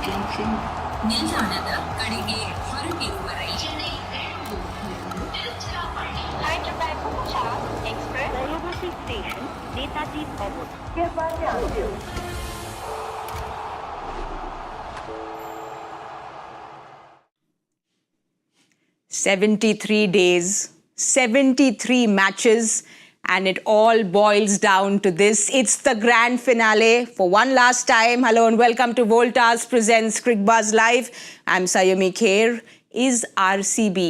Junction. ನಿಲ್ದಾಣದ ಕಡೆಗೆ ಹೊರಟಿರುವರೆ Hyderabad Punjab Express Railway Station Netaji Bhavan. Hereby down. 73 days, 73 matches, and it all boils down to this. It's the grand finale. For one last time, hello and welcome to Voltas presents Cricbuzz Live. I'm Saiyami Kher. Is RCB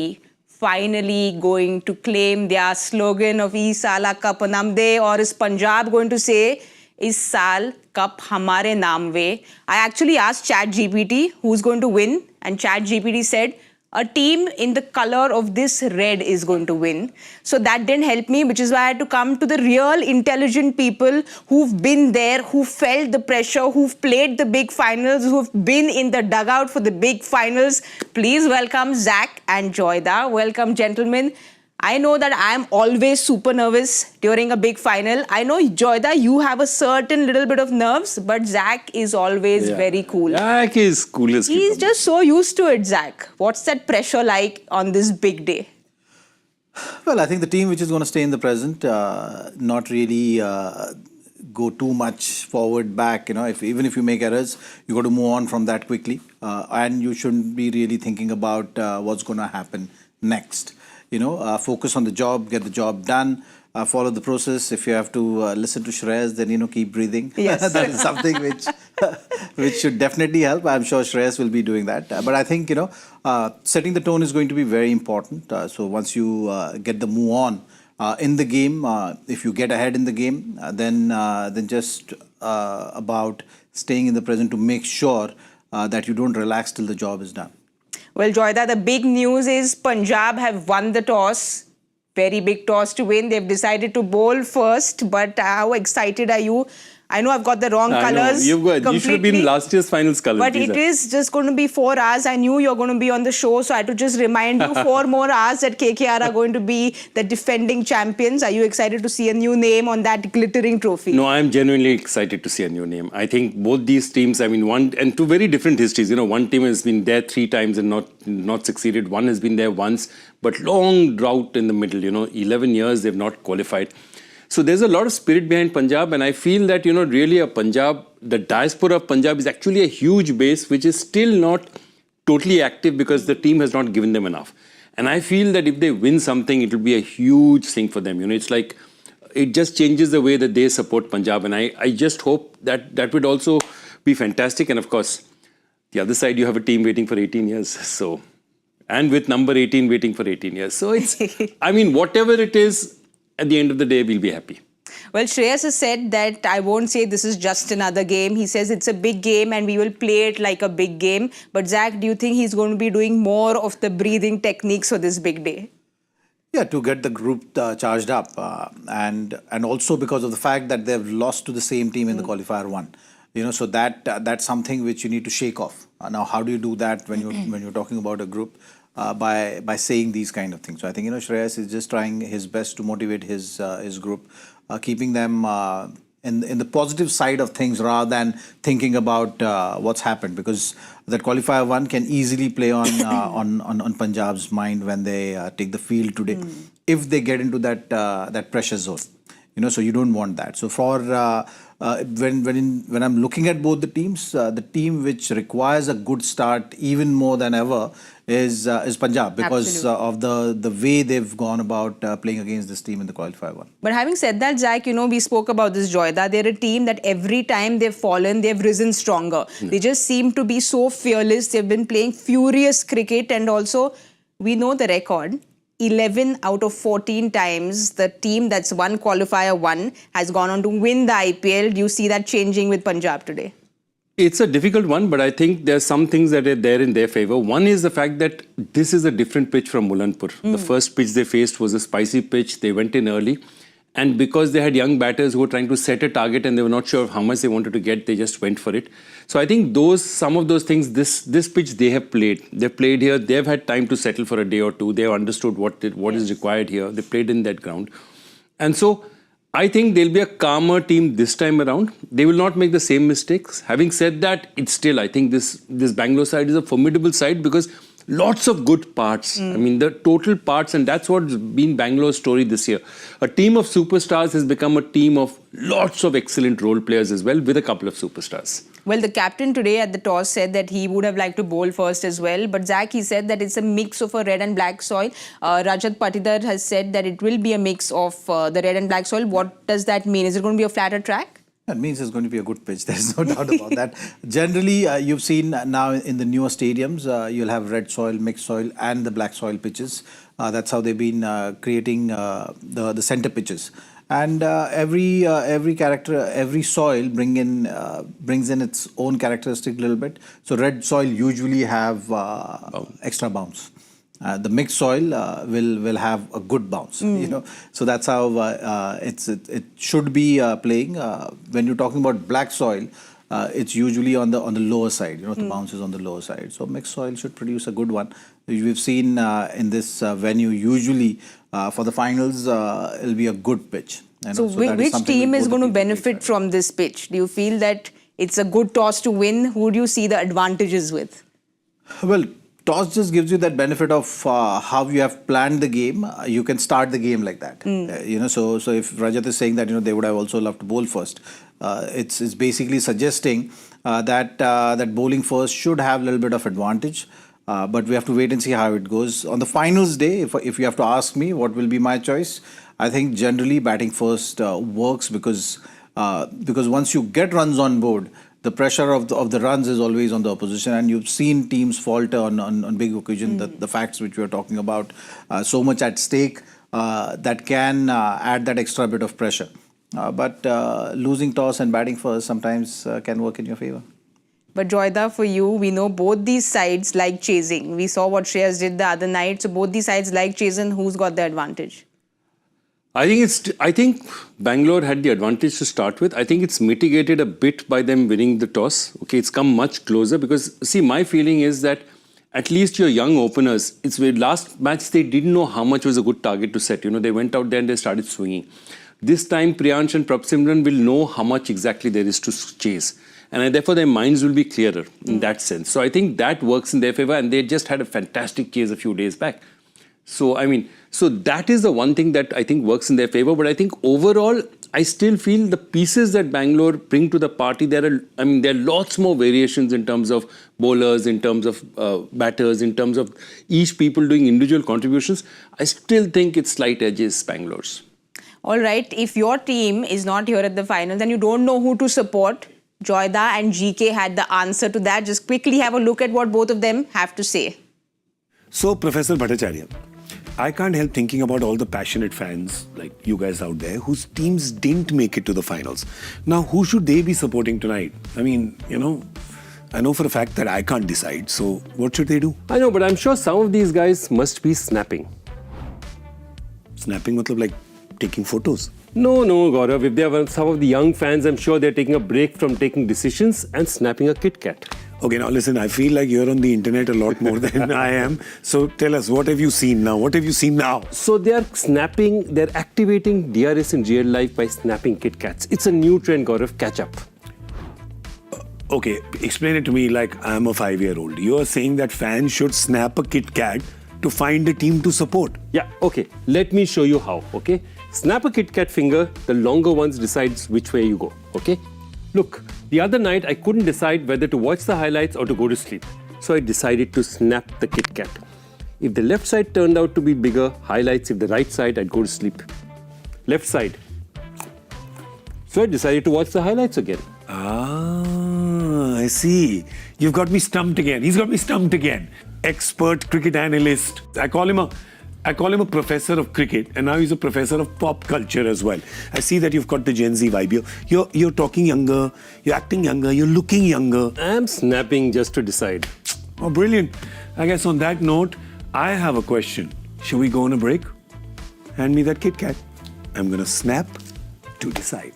finally going to claim their slogan of "Is Sala Cup Namde," or is Punjab going to say "Is Saal Cup Hamare Naam Ve"? I actually asked ChatGPT who's going to win, and ChatGPT said a team in the color of this red is going to win. So that didn't help me, which is why I had to come to the real intelligent people who've been there, who felt the pressure, who've played the big finals, who've been in the dugout for the big finals. Please welcome Zach and Joyda. Welcome, gentlemen. I know that I'm always super nervous during a big final. I know, Joyda, you have a certain little bit of nerves, but Zach is always very cool. Zach is coolest. He's just so used to it, Zach. What's that pressure like on this big day? Well, I think the team which is going to stay in the present, not really go too much forward, back. You know, even if you make errors, you got to move on from that quickly, and you shouldn't be really thinking about what's going to happen next. You know, focus on the job, get the job done, follow the process. If you have to listen to Shreyas, then, you know, keep breathing. Yes. That is something which should definitely help. I'm sure Shreyas will be doing that. But I think, you know, setting the tone is going to be very important. So once you get the move on in the game, if you get ahead in the game, then just about staying in the present to make sure that you don't relax till the job is done. Well, Joyda, the big news is Punjab have won the toss. Very big toss to win. They've decided to bowl first. But how excited are you? I know I've got the wrong colours. You should have been last year's finals colours. But it is just going to be 4 hours. I knew you're going to be on the show, so I had to just remind you 4 more hours that KKR are going to be the defending champions. Are you excited to see a new name on that glittering trophy? No, I'm genuinely excited to see a new name. I think both these teams, I mean, one and two very different histories. You know, one team has been there 3 times and not succeeded. One has been there once, but long drought in the middle. You know, 11 years they've not qualified. So there's a lot of spirit behind Punjab, and I feel that, you know, really the diaspora of Punjab is actually a huge base which is still not totally active because the team has not given them enough. And I feel that if they win something, it will be a huge thing for them. You know, it's like, it just changes the way that they support Punjab, and I just hope that that would also be fantastic. And of course, the other side, you have a team waiting for 18 years. So, and with number 18 waiting for 18 years. So it's, I mean, whatever it is, at the end of the day, we'll be happy. Well, Shreyas has said that I won't say this is just another game. He says it's a big game and we will play it like a big game. But Zach, do you think he's going to be doing more of the breathing techniques for this big day? Yeah, to get the group charged up, and also because of the fact that they've lost to the same team in the Qualifier 1. You know, so that's something which you need to shake off. Now, how do you do that when you're talking about a group? By saying these kind of things. So I think, you know, Shreyas is just trying his best to motivate his group, keeping them in the positive side of things rather than thinking about what's happened, because that Qualifier 1 can easily play on Punjab's mind when they take the field today, if they get into that pressure zone. You know, so you don't want that. So for when I'm looking at both the teams, the team which requires a good start even more than ever is Punjab, because of the way they've gone about playing against this team in the Qualifier 1. But having said that, Zach, you know, we spoke about this, Joyda. They're a team that every time they've fallen, they've risen stronger. They just seem to be so fearless. They've been playing furious cricket, and also we know the record. 11 out of 14 times the team that's won Qualifier 1 has gone on to win the IPL. Do you see that changing with Punjab today? It's a difficult one, but I think there are some things that are there in their favour. One is the fact that this is a different pitch from Mulanpur. The first pitch they faced was a spicy pitch. They went in early. And because they had young batters who were trying to set a target and they were not sure of how much they wanted to get, they just went for it. So I think some of those things, this pitch they have played. They've played here. They've had time to settle for a day or two. They have understood what is required here. They played in that ground. And so I think they'll be a calmer team this time around. They will not make the same mistakes. Having said that, it's still, I think this Bangalore side is a formidable side because lots of good parts. I mean, the total parts, and that's what's been Bangalore's story this year. A team of superstars has become a team of lots of excellent role players as well, with a couple of superstars. Well, the captain today at the toss said that he would have liked to bowl first as well. But Zach, he said that it's a mix of a red and black soil. Rajat Patidar has said that it will be a mix of the red and black soil. What does that mean? Is it going to be a flatter track? That means it's going to be a good pitch. There's no doubt about that. Generally, you've seen now in the newer stadiums, you'll have red soil, mixed soil and the black soil pitches. That's how they've been creating the center pitches. And every soil brings in its own characteristic a little bit. So red soil usually have extra bounce. The mixed soil will have a good bounce, you know. So that's how it should be playing. When you're talking about black soil, it's usually on the lower side. You know, the bounce is on the lower side. So mixed soil should produce a good one. We've seen in this venue usually for the finals it'll be a good pitch. So which team is going to benefit from this pitch? Do you feel that it's a good toss to win? Who do you see the advantages with? Well, toss just gives you that benefit of how you have planned the game. You can start the game like that. You know, so if Rajat is saying that, you know, they would have also loved to bowl first, it's basically suggesting that bowling first should have a little bit of advantage. But we have to wait and see how it goes. On the finals day, if you have to ask me what will be my choice, I think generally batting first works because once you get runs on board, the pressure of the runs is always on the opposition, and you've seen teams falter on big occasion. The facts which we are talking about, so much at stake that can add that extra bit of pressure. But losing toss and batting first sometimes can work in your favor. But Joyda, for you, we know both these sides like chasing. We saw what Shreyas did the other night. So both these sides like chasing. Who's got the advantage? I think Bangalore had the advantage to start with. I think it's mitigated a bit by them winning the toss. Okay, it's come much closer because, see, my feeling is that at least your young openers, it's where last match they didn't know how much was a good target to set. You know, they went out there and they started swinging. This time, Priyansh and Prabsimran will know how much exactly there is to chase. And therefore, their minds will be clearer in that sense. So I think that works in their favor, and they just had a fantastic chase a few days back. So, I mean, so that is the one thing that I think works in their favor. But I think overall, I still feel the pieces that Bangalore bring to the party, there are lots more variations in terms of bowlers, in terms of batters, in terms of each people doing individual contributions. I still think it's slight edges, Bangalore's. All right, if your team is not here at the final, then you don't know who to support. Joyda and GK had the answer to that. Just quickly have a look at what both of them have to say. So, Professor Bhattacharya, I can't help thinking about all the passionate fans like you guys out there whose teams didn't make it to the finals. Now, who should they be supporting tonight? I mean, you know, I know for a fact that I can't decide. So, what should they do? I know, but I'm sure some of these guys must be snapping. Snapping, matlab like taking photos. No, Gaurav. If they are some of the young fans, I'm sure they're taking a break from taking decisions and snapping a KitKat. Okay, now listen, I feel like you're on the internet a lot more than I am. So tell us, what have you seen now? What have you seen now? So they're activating DRS in real life by snapping KitKats. It's a new trend, Gaurav. Catch up. Okay, explain it to me like I'm a 5-year-old. You are saying that fans should snap a KitKat to find a team to support. Yeah, okay. Let me show you how, okay? Snap a KitKat finger, the longer ones decides which way you go, okay? Look, the other night I couldn't decide whether to watch the highlights or to go to sleep. So I decided to snap the KitKat. If the left side turned out to be bigger, highlights. If the right side, I'd go to sleep. Left side. So I decided to watch the highlights again. Ah, I see. You've got me stumped again. He's got me stumped again. Expert cricket analyst. I call him a professor of cricket, and now he's a professor of pop culture as well. I see that you've got the Gen Z vibe. You're talking younger, you're acting younger, you're looking younger. I'm snapping just to decide. Oh, brilliant. I guess on that note, I have a question. Shall we go on a break? Hand me that KitKat. I'm going to snap to decide.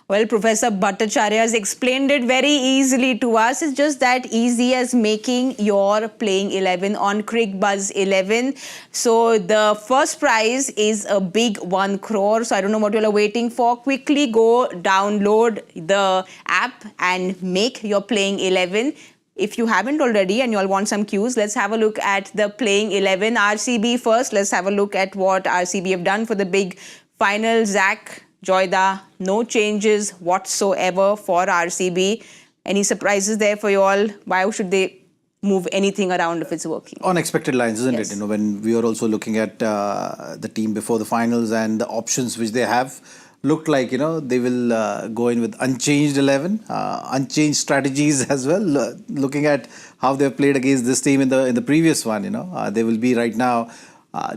Well, Professor Bhattacharya has explained it very easily to us. It's just that easy as making your playing 11 on Cricbuzz 11. So the first prize is a big 1 crore. So I don't know what you're waiting for. Quickly go download the app and make your playing 11. If you haven't already and you all want some cues, let's have a look at the playing 11. RCB first. Let's have a look at what RCB have done for the big final. Zach, Joyda, no changes whatsoever for RCB. Any surprises there for you all? Why should they move anything around if it's working? Unexpected lines, isn't Yes. it? When we were also looking at the team before the finals and the options which they have, looked like, they will go in with unchanged 11, unchanged strategies as well. Looking at how they've played against this team in the previous one, they will be right now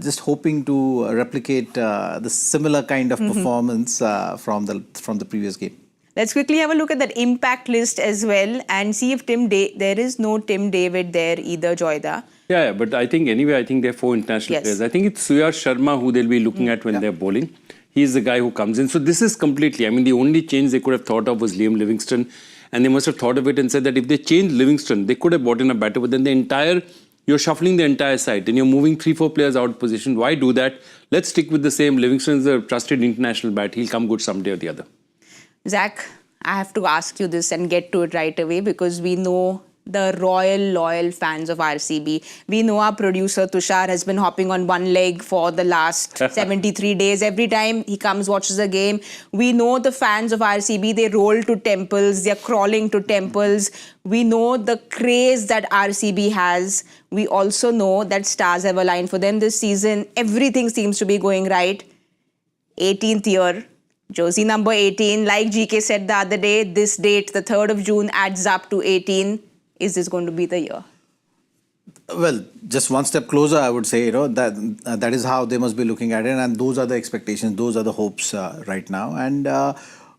just hoping to replicate the similar kind of performance from the previous game. Let's quickly have a look at that impact list as well and see if there is no Tim David there either, Joyda. Yeah, but I think there are 4 international Yes. players. I think it's Sharma who they'll be looking at when they're bowling. He's the guy who comes in. So this is completely, the only change they could have thought of was Liam Livingstone. And they must have thought of it and said that if they change Livingstone, they could have brought in a batter. But then you're shuffling the entire side and you're moving 3-4 players out of position. Why do that? Let's stick with the same. Livingstone is a trusted international bat. He'll come good someday or the other. Zach, I have to ask you this and get to it right away because we know the loyal fans of RCB. We know our producer Tushar has been hopping on one leg for the last 73 days. Every time he comes, watches a game. We know the fans of RCB, they roll to temples, they're crawling to temples. We know the craze that RCB has. We also know that stars have aligned for them this season. Everything seems to be going right. 18th year. Jersey number 18. Like GK said the other day, this date, the 3rd of June, adds up to 18. Is this going to be the year? Well, just one step closer, I would say, that is how they must be looking at it. And those are the expectations, those are the hopes right now. And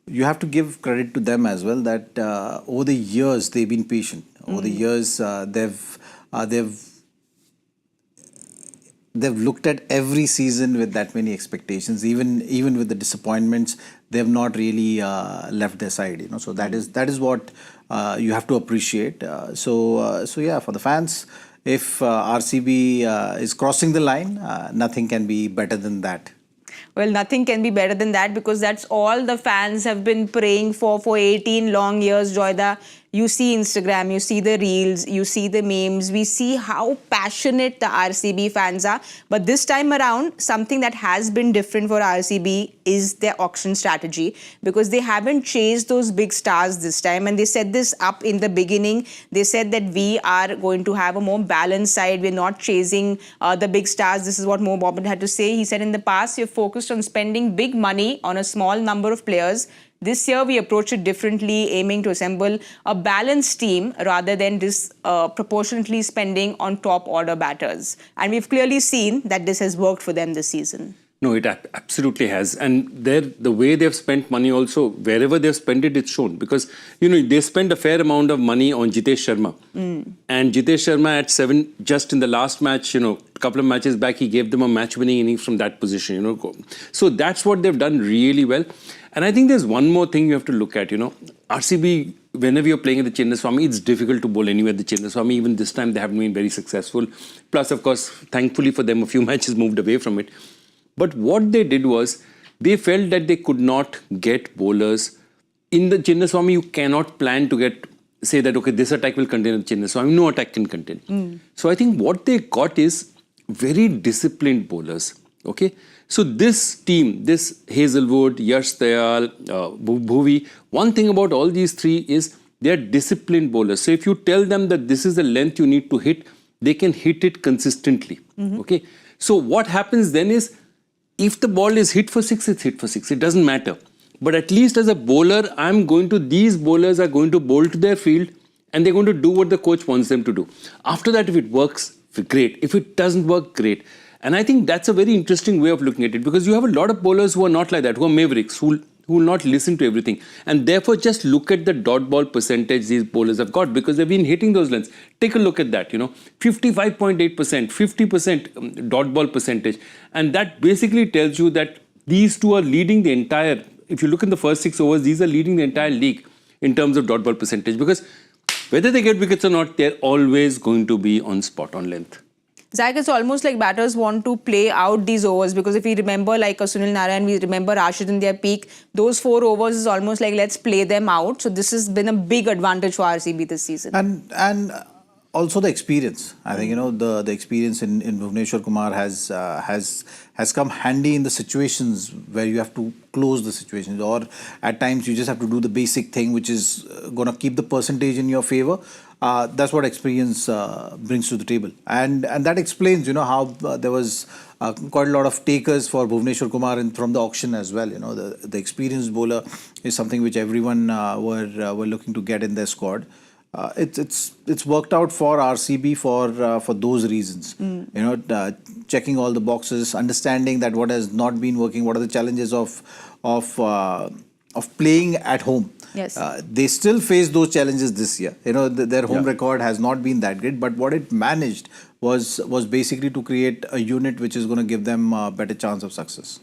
you have to give credit to them as well that over the years, they've been patient. Over the years, they've looked at every season with that many expectations. Even with the disappointments, they've not really left their side. So that is what you have to appreciate. So yeah, for the fans, if RCB is crossing the line, nothing can be better than that. Well, nothing can be better than that because that's all the fans have been praying for 18 long years, Joyda. You see Instagram, you see the reels, you see the memes. We see how passionate the RCB fans are. But this time around, something that has been different for RCB is their auction strategy because they haven't chased those big stars this time. And they set this up in the beginning. They said that we are going to have a more balanced side. We're not chasing the big stars. This is what Mo Bobbin had to say. He said in the past, you're focused on spending big money on a small number of players. This year, we approach it differently, aiming to assemble a balanced team rather than disproportionately spending on top order batters. And we've clearly seen that this has worked for them this season. No, it absolutely has. And the way they've spent money also, wherever they've spent it, it's shown. Because, they spent a fair amount of money on Jitesh Sharma. And Jitesh Sharma at 7, just in the last match, a couple of matches back, he gave them a match-winning innings from that position, So that's what they've done really well. And I think there's one more thing you have to look at, RCB, whenever you're playing at the Chinnaswamy, it's difficult to bowl anywhere at the Chinnaswamy. Even this time, they haven't been very successful. Plus, of course, thankfully for them, a few matches moved away from it. But what they did was, they felt that they could not get bowlers. In the Chinnaswamy, you cannot plan to say that, okay, this attack will contain the Chinnaswamy. No attack can contain. So I think what they got is very disciplined bowlers. Okay, so this team, this Hazlewood, Yash Dayal, Bhuvi, one thing about all these three is they are disciplined bowlers. So if you tell them that this is the length you need to hit, they can hit it consistently. Okay, so what happens then is, if the ball is hit for 6, it's hit for 6. It doesn't matter. But at least as a bowler, these bowlers are going to bowl to their field and they're going to do what the coach wants them to do. After that, if it works, great. If it doesn't work, great. And I think that's a very interesting way of looking at it because you have a lot of bowlers who are not like that, who are mavericks, who will not listen to everything. And therefore, just look at the dot ball percentage these bowlers have got because they've been hitting those lengths. Take a look at that, 55.8%, 50% dot ball percentage. And that basically tells you that these two are leading the entire if you look in the first 6 overs, these are leading the entire league in terms of dot ball percentage, because whether they get wickets or not, they're always going to be on spot, on length. Zach, it's almost like batters want to play out these overs, because if we remember like a Sunil Narayan, we remember Rashid in their peak, those 4 overs is almost like let's play them out. So this has been a big advantage for RCB this season. And also the experience. I think, the experience in Bhuvneshwar Kumar has come handy in the situations where you have to close the situations, or at times you just have to do the basic thing which is going to keep the percentage in your favor. That's what experience brings to the table, and that explains how there was quite a lot of takers for Bhuvneshwar Kumar from the auction as well. The experienced bowler is something which everyone were looking to get in their squad. It's worked out for RCB for those reasons. Checking all the boxes, understanding that what has not been working, what are the challenges of playing at home. Yes. They still face those challenges this year. Their home record has not been that great, but what it managed was basically to create a unit which is going to give them a better chance of success.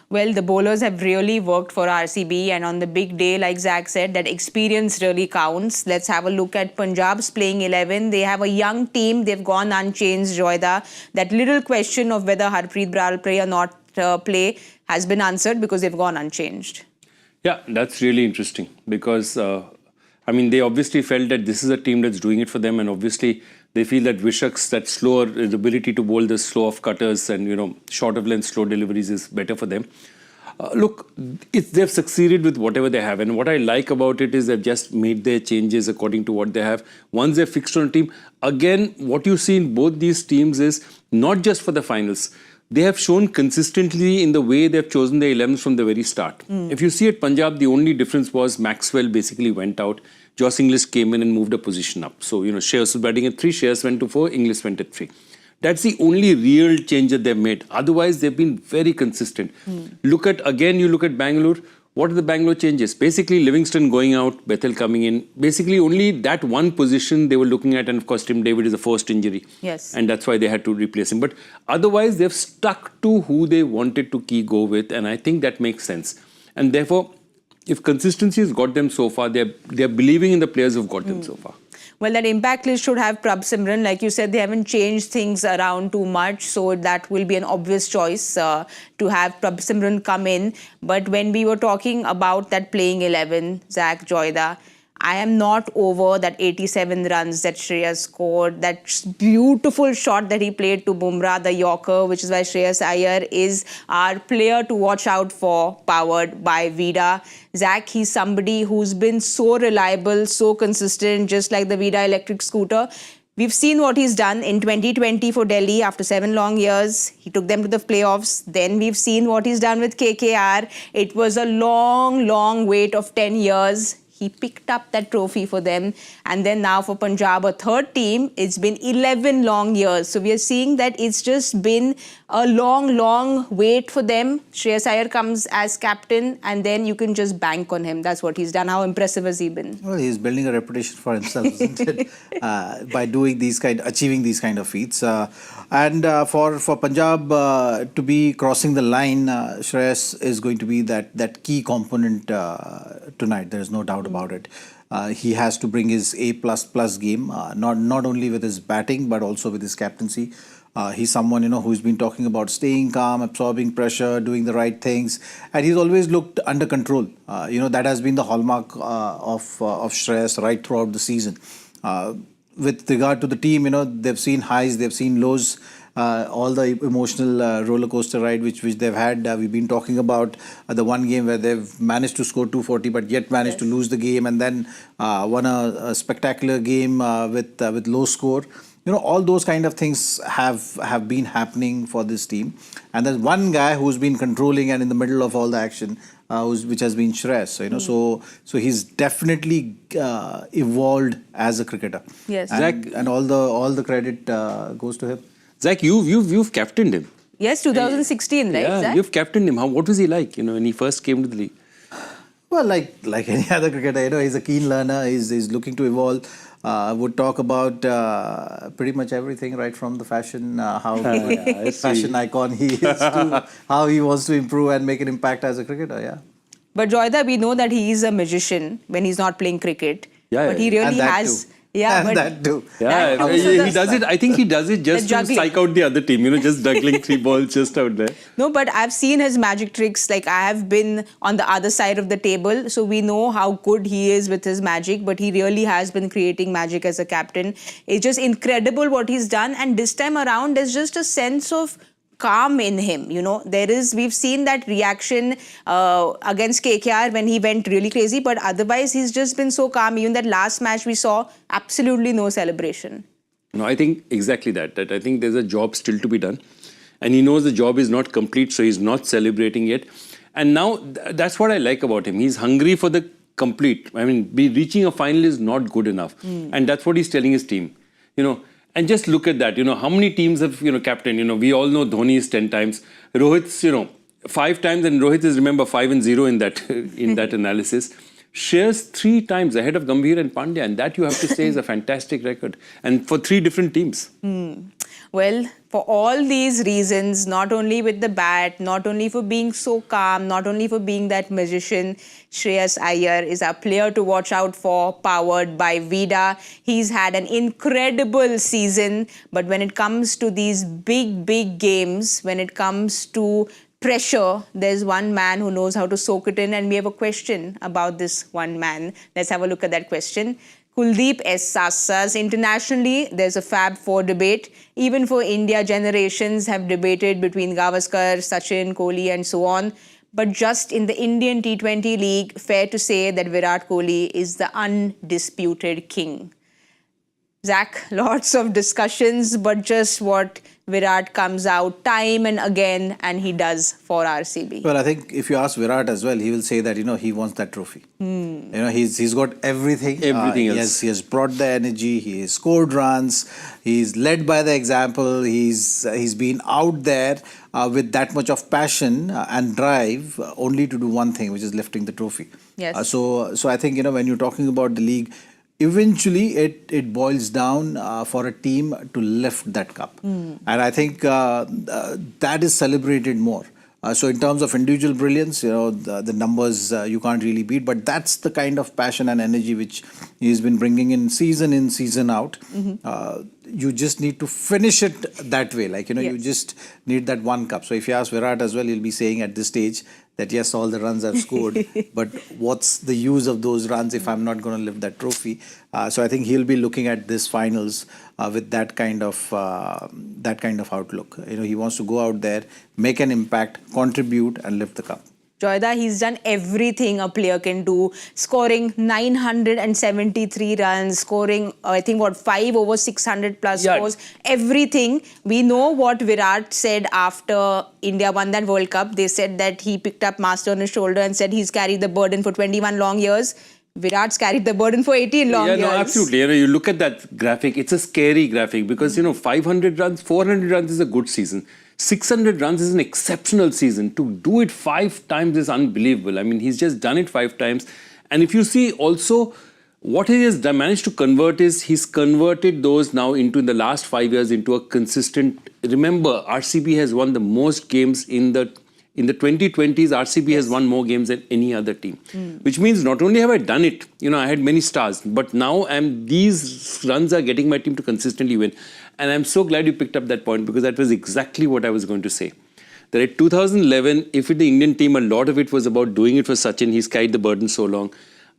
Well, the bowlers have really worked for RCB, and on the big day, like Zach said, that experience really counts. Let's have a look at Punjab's playing 11. They have a young team. They've gone unchanged, Joyda. That little question of whether Harpreet Brar will play or not play has been answered because they've gone unchanged. Yeah, that's really interesting because, they obviously felt that this is a team that's doing it for them, and obviously they feel that Vishak's, that slower, the ability to bowl the slow off cutters and, short of length, slow deliveries is better for them. Look, they've succeeded with whatever they have, and what I like about it is they've just made their changes according to what they have. Once they're fixed on a team, again, what you see in both these teams is not just for the finals. They have shown consistently in the way they've chosen their 11s from the very start. If you see at Punjab, the only difference was Maxwell basically went out. Joss Inglis came in and moved a position up. So, Shreyas was batting at 3, Shreyas went to 4, Inglis went at 3. That's the only real change that they've made. Otherwise, they've been very consistent. You look at Bengaluru. What are the Bangalore changes? Basically, Livingston going out, Bethel coming in. Basically, only that one position they were looking at, and of course, Tim David is a first injury. Yes. And that's why they had to replace him. But otherwise, they've stuck to who they wanted to go with, and I think that makes sense. And therefore, if consistency has got them so far, they're believing in the players who've got them so far. Well, that impact list should have Prabh Simran. Like you said, they haven't changed things around too much. So that will be an obvious choice to have Prabh Simran come in. But when we were talking about that playing 11, Zach, Joyda, I am not over that 87 runs that Shreyas scored, that beautiful shot that he played to Bumrah, the Yorker, which is why Shreyas Iyer is our player to watch out for, powered by Vida. Zach, he's somebody who's been so reliable, so consistent, just like the Vida electric scooter. We've seen what he's done in 2020 for Delhi after 7 long years. He took them to the playoffs. Then we've seen what he's done with KKR. It was a long, long wait of 10 years. He picked up that trophy for them. And then now for Punjab, a third team, it's been 11 long years. So we are seeing that it's just been a long, long wait for them. Shreyas Iyer comes as captain, and then you can just bank on him. That's what he's done. How impressive has he been? Well, he's building a reputation for himself, isn't it? By doing achieving these kind of feats. And for Punjab to be crossing the line, Shreyas is going to be that key component tonight. There is no doubt about it. He has to bring his A++ game, not only with his batting but also with his captaincy. He's someone who's been talking about staying calm, absorbing pressure, doing the right things, and he's always looked under control. That has been the hallmark of Shreyas right throughout the season. With regard to the team, they've seen highs, they've seen lows. All the emotional roller coaster ride which they've had. We've been talking about the one game where they've managed to score 240 but yet managed to lose the game, and then won a spectacular game with low score. All those kind of things have been happening for this team. And there's one guy who's been controlling and in the middle of all the action, which has been Shreyas. So he's definitely evolved as a cricketer. Yes. And all the credit goes to him. Zach, you've captained him. Yes, 2016, right? Yeah, Zach? you've captained him. What was he like, when he first came to the league? Well, like any other cricketer, he's a keen learner. He's looking to evolve. Would talk about pretty much everything, right from the fashion, fashion icon he is, to how he wants to improve and make an impact as a cricketer. Yeah. But Joyda, we know that he is a magician when he's not playing cricket. Yeah, But he yeah. really And that has. too. Yeah, And but that too. Yeah, That he also does it. I think he does it just The to juggling. psych out the other team. Just juggling 3 balls just out there. No, but I've seen his magic tricks. Like, I have been on the other side of the table, so we know how good he is with his magic, but he really has been creating magic as a captain. It's just incredible what he's done, and this time around, there's just a sense of calm in him. We've seen that reaction against KKR when he went really crazy, but otherwise he's just been so calm. Even that last match we saw, absolutely no celebration. No, I think exactly that I think there's a job still to be done. And he knows the job is not complete, so he's not celebrating yet. And now, that's what I like about him. He's hungry for the complete. I mean, reaching a final is not good enough. And that's what he's telling his team. And just look at that. How many teams have, captain? We all know Dhoni is 10 times. Rohit's, 5 times, and Rohit is, remember, 5-0 in that analysis. Shreyas 3 times ahead of Gambhir and Pandya, and that you have to say is a fantastic record. And for 3 different teams. Well, for all these reasons, not only with the bat, not only for being so calm, not only for being that magician, Shreyas Iyer is a player to watch out for, powered by Vida. He's had an incredible season, but when it comes to these big games, when it comes to pressure, there's one man who knows how to soak it in, and we have a question about this one man. Let's have a look at that question. Kuldeep S. Sassas. Internationally, there's a Fab 4 debate. Even for India, generations have debated between Gavaskar, Sachin, Kohli and so on. But just in the Indian T20 League, fair to say that Virat Kohli is the undisputed king. Zach, lots of discussions, but just what Virat comes out time and again, and he does for RCB. Well, I think if you ask Virat as well, he will say that, he wants that trophy. He's got everything. Everything else. He has brought the energy, he has scored runs, he's led by the example, he's been out there with that much of passion and drive only to do one thing, which is lifting the trophy. Yes. So I think, when you're talking about the league, eventually it boils down for a team to lift that cup. And I think that is celebrated more. So in terms of individual brilliance, the numbers you can't really beat, but that's the kind of passion and energy which he's been bringing in, season out. You just need to finish it that way. Like, you just need that one cup. So if you ask Virat as well, he'll be saying at this stage that yes, all the runs I've scored, but what's the use of those runs if I'm not going to lift that trophy? So I think he'll be looking at this finals with that kind of outlook. He wants to go out there, make an impact, contribute, and lift the cup. Joyda, he's done everything a player can do, scoring 973 runs, scoring, 5 over 600 plus scores, everything. We know what Virat said after India won that World Cup. They said that he picked up master on his shoulder and said he's carried the burden for 21 long years. Virat's carried the burden for 18 long years. No, absolutely. You look at that graphic, it's a scary graphic because, 500 runs, 400 runs is a good season. 600 runs is an exceptional season. To do it 5 times is unbelievable. I mean, he's just done it 5 times. And if you see also, what he has managed to convert is he's converted those now in the last 5 years into a consistent. Remember, RCB has won the most games in the 2020s. RCB has won more games than any other team, which means not only have I done it, I had many stars, but now these runs are getting my team to consistently win. And I'm so glad you picked up that point because that was exactly what I was going to say. That at 2011, if the Indian team, a lot of it was about doing it for Sachin, he's carried the burden so long.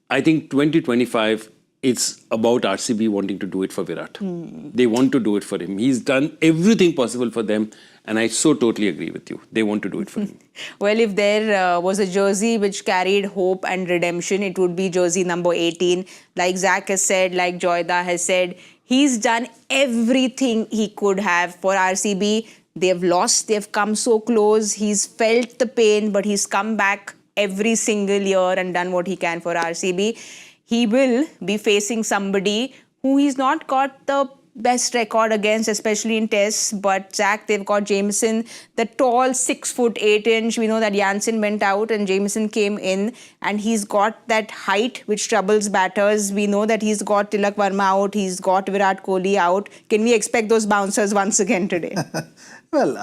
I think 2025, it's about RCB wanting to do it for Virat. They want to do it for him. He's done everything possible for them. And I so totally agree with you. They want to do it for him. Well, if there was a jersey which carried hope and redemption, it would be jersey number 18. Like Zach has said, like Joyda has said, he's done everything he could have for RCB. They've lost, they've come so close. He's felt the pain, but he's come back every single year and done what he can for RCB. He will be facing somebody who he's not got the best record against, especially in tests. But Zach, they've got Jamieson, the tall 6'8". We know that Jansen went out and Jamieson came in, and he's got that height which troubles batters. We know that he's got Tilak Verma out, he's got Virat Kohli out. Can we expect those bouncers once again today? Well,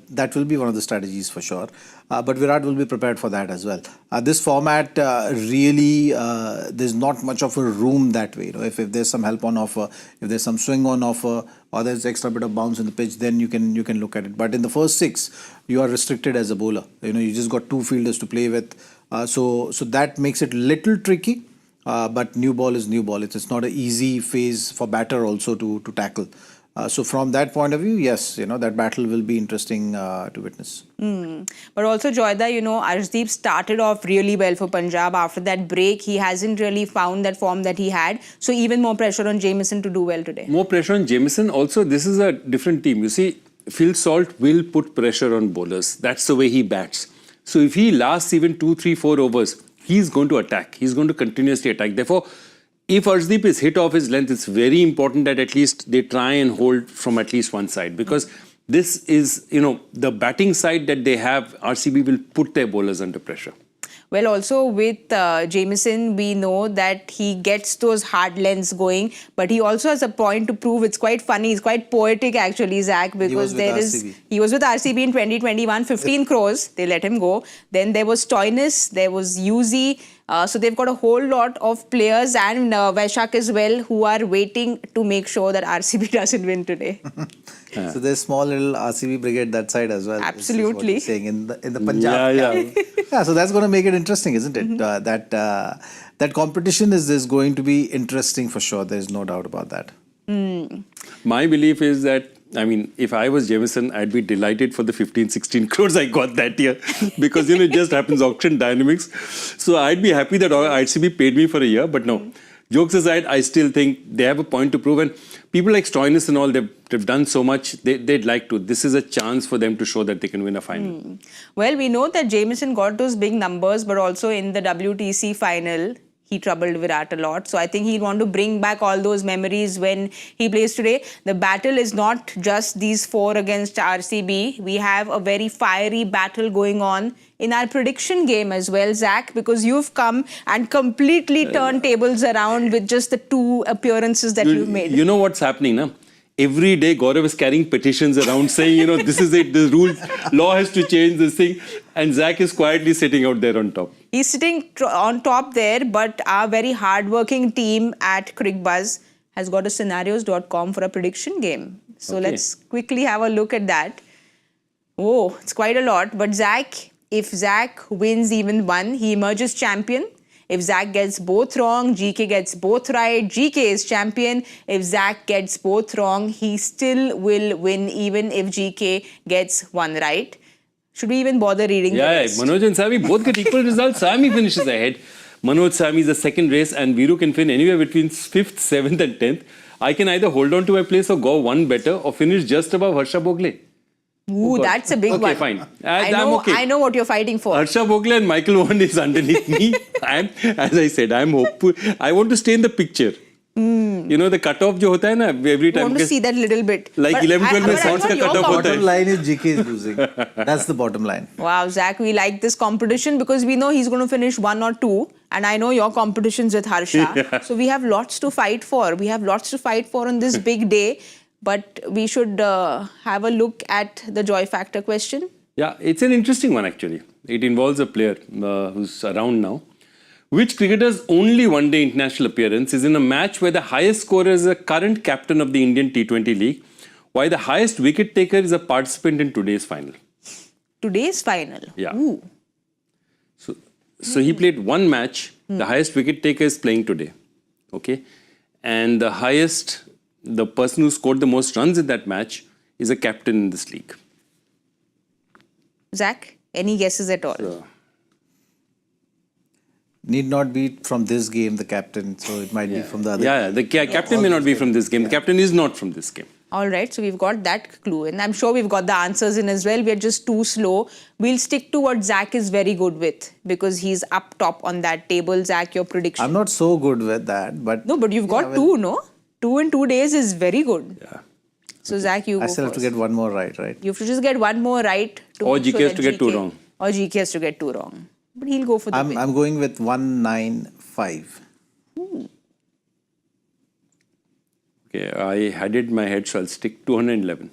that will be one of the strategies for sure. But Virat will be prepared for that as well. This format really, there's not much of a room that way. You know, if there's some help on offer, if there's some swing on offer, or there's extra bit of bounce in the pitch, then you can look at it. But in the first 6, you are restricted as a bowler. You know, you just got 2 fielders to play with. So that makes it little tricky. But new ball is new ball. It's not an easy phase for batter also to tackle. So from that point of view, yes, you know, that battle will be interesting to witness. But also, Joyda, you know, Arshdeep started off really well for Punjab. After that break, he hasn't really found that form that he had. So even more pressure on Jamieson to do well today. More pressure on Jamieson. Also, this is a different team. You see, Phil Salt will put pressure on bowlers. That's the way he bats. So if he lasts even 2, 3, 4 overs, he's going to attack. He's going to continuously attack. Therefore, if Arshdeep is hit off his length, it's very important that at least they try and hold from at least one side. Because this is, you know, the batting side that they have, RCB will put their bowlers under pressure. Well, also with Jamieson, we know that he gets those hard lengths going, but he also has a point to prove. It's quite funny. It's quite poetic, actually, Zach, because he was with RCB in 2021, 15 crores. They let him go. Then there was Stoinis, there was Yuzi. So they've got a whole lot of players and Vaishak as well who are waiting to make sure that RCB doesn't win today. So there's small little RCB brigade that side as well. Absolutely. Is what you're saying in the Punjab. Yeah, so that's going to make it interesting, isn't it? That competition is going to be interesting for sure. There's no doubt about that. My belief is that, I mean, if I was Jamieson, I'd be delighted for the 15, 16 crores I got that year. Because, you know, it just happens, auction dynamics. So I'd be happy that RCB paid me for a year. But no, jokes aside, I still think they have a point to prove. And people like Stoinis and all, they've done so much, they'd like to. This is a chance for them to show that they can win a final. Well, we know that Jamieson got those big numbers, but also in the WTC final, he troubled Virat a lot. So I think he'll want to bring back all those memories when he plays today. The battle is not just these 4 against RCB. We have a very fiery battle going on in our prediction game as well, Zach, because you've come and completely turned tables around with just the 2 appearances that you've made. You know what's happening, na? Every day, Gaurav is carrying petitions around saying, you know, this is it, the rule, law has to change this thing. And Zach is quietly sitting out there on top. He's sitting on top there, but our very hardworking team at Cricbuzz has got a scenarios.com for a prediction game. So let's quickly have a look at that. Oh, it's quite a lot. But Zach, if Zach wins even one, he emerges champion. If Zach gets both wrong, GK gets both right, GK is champion. If Zach gets both wrong, he still will win even if GK gets one right. Should we even bother reading the rest? Manoj and Sami both get equal results. Sami finishes ahead. Manoj, Sami is the second race and Viru can fin anywhere between 5th, 7th and 10th. I can either hold on to my place or go one better or finish just above Harsha Bogle. Ooh, that's a big one. Okay, fine. I know what you're fighting for. Harsha Bogle and Michael Vaughan is underneath me. As I said, I'm hopeful. I want to stay in the picture. You know, the cutoff jo hota hai na, every time. I want to see that little bit. Like 11-12 mein shots ka cutoff hota hai. Bottom line is GK is losing. That's the bottom line. Wow, Zach, we like this competition because we know he's going to finish 1 or 2. And I know your competition's with Harsha. So we have lots to fight for. We have lots to fight for on this big day. But we should have a look at the joy factor question. Yeah, it's an interesting one actually. It involves a player who's around now. Which cricketer's only one-day international appearance is in a match where the highest scorer is a current captain of the Indian T20 League, while the highest wicket taker is a participant in today's final? Today's final? Yeah. Ooh. So he played one match. The highest wicket taker is playing today. Okay. And the person who scored the most runs in that match is a captain in this league. Zach, any guesses at all? Need not be from this game, the captain, so it might be from the other. Yeah, the captain may not be from this game. The captain is not from this game. All right, so we've got that clue. And I'm sure we've got the answers in as well. We're just too slow. We'll stick to what Zach is very good with because he's up top on that table. Zach, your prediction? I'm not so good with that, but... No, but you've got 2, no? 2 in 2 days is very good. Yeah. So, Zach, you go I still have to get one more right? You have to just get one more right. Or GK has to get 2 wrong. Or GK has to get 2 wrong. But he'll go for the win. I'm going with 195. Okay, I had it in my head, so I'll stick 211.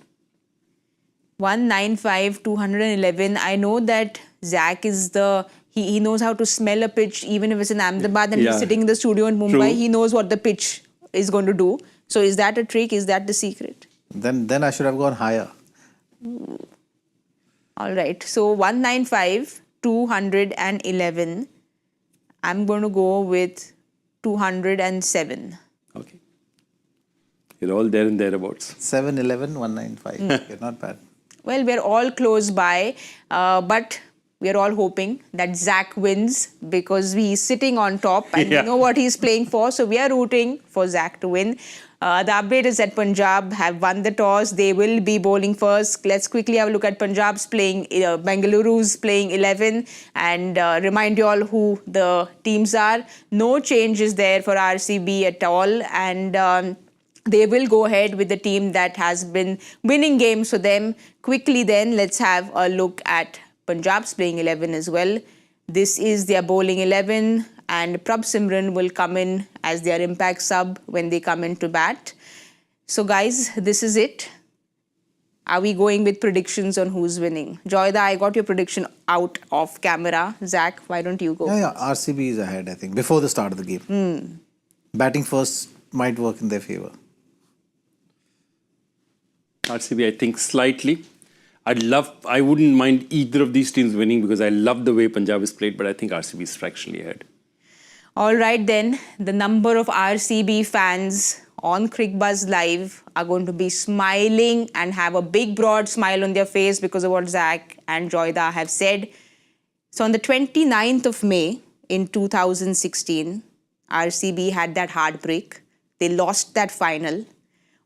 195, 211. I know that Zach is he knows how to smell a pitch even if it's in Ahmedabad and he's Yeah. sitting in the studio in Mumbai. True. He knows what the pitch is going to do. So is that a trick? Is that the secret? Then I should have gone higher. All right. So 195, 211. I'm going to go with 207. Okay. You're all there and thereabouts. 711, 195. Okay, not bad. Well, we're all close by, but we're all hoping that Zach wins because he's sitting on top and Yeah. we know what he's playing for. So we are rooting for Zach to win. The update is that Punjab have won the toss. They will be bowling first. Let's quickly have a look at Punjab's playing, Bengaluru's playing 11 and remind you all who the teams are. No changes there for RCB at all. And they will go ahead with the team that has been winning games for them. Quickly then, let's have a look at Punjab's playing 11 as well. This is their bowling 11 and Prabh Simran will come in as their impact sub when they come in to bat. So guys, this is it. Are we going with predictions on who's winning? Joyda, I got your prediction out of camera. Zach, why don't you go? Yeah, RCB is ahead, I think, before the start of the game. Batting first might work in their favour. RCB, I think slightly. I wouldn't mind either of these teams winning because I love the way Punjab is played, but I think RCB is fractionally ahead. All right then, the number of RCB fans on Cricbuzz Live are going to be smiling and have a big broad smile on their face because of what Zach and Joyda have said. So on the 29th of May in 2016, RCB had that heartbreak. They lost that final.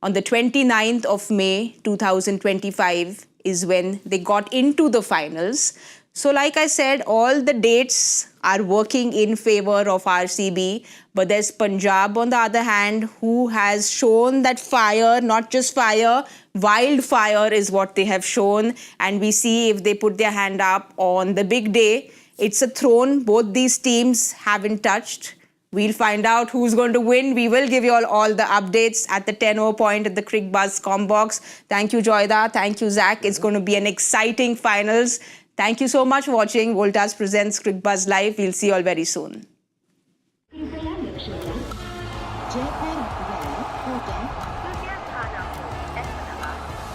On the 29th of May 2025 is when they got into the finals. So like I said, all the dates are working in favor of RCB. But there's Punjab on the other hand who has shown that fire, not just fire, wildfire is what they have shown. And we see if they put their hand up on the big day, it's a throne both these teams haven't touched. We'll find out who's going to win. We will give you all the updates at the 10:00 point at the Cricbuzz Combox. Thank you, Joyda. Thank you, Zach. It's going to be an exciting finals. Thank you so much for watching. Voltas presents Cricbuzz Live. We'll see you all very soon.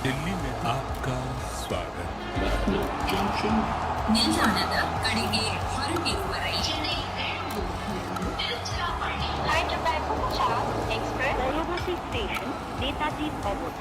Delhi में आपका स्वागत ನಿಲ್ದಾಣದ ಕಡೆಗೆ ಹೊರಟಿರುವವರೇ Hyderabad Punjab Express Voltas Station, Netaji Obot.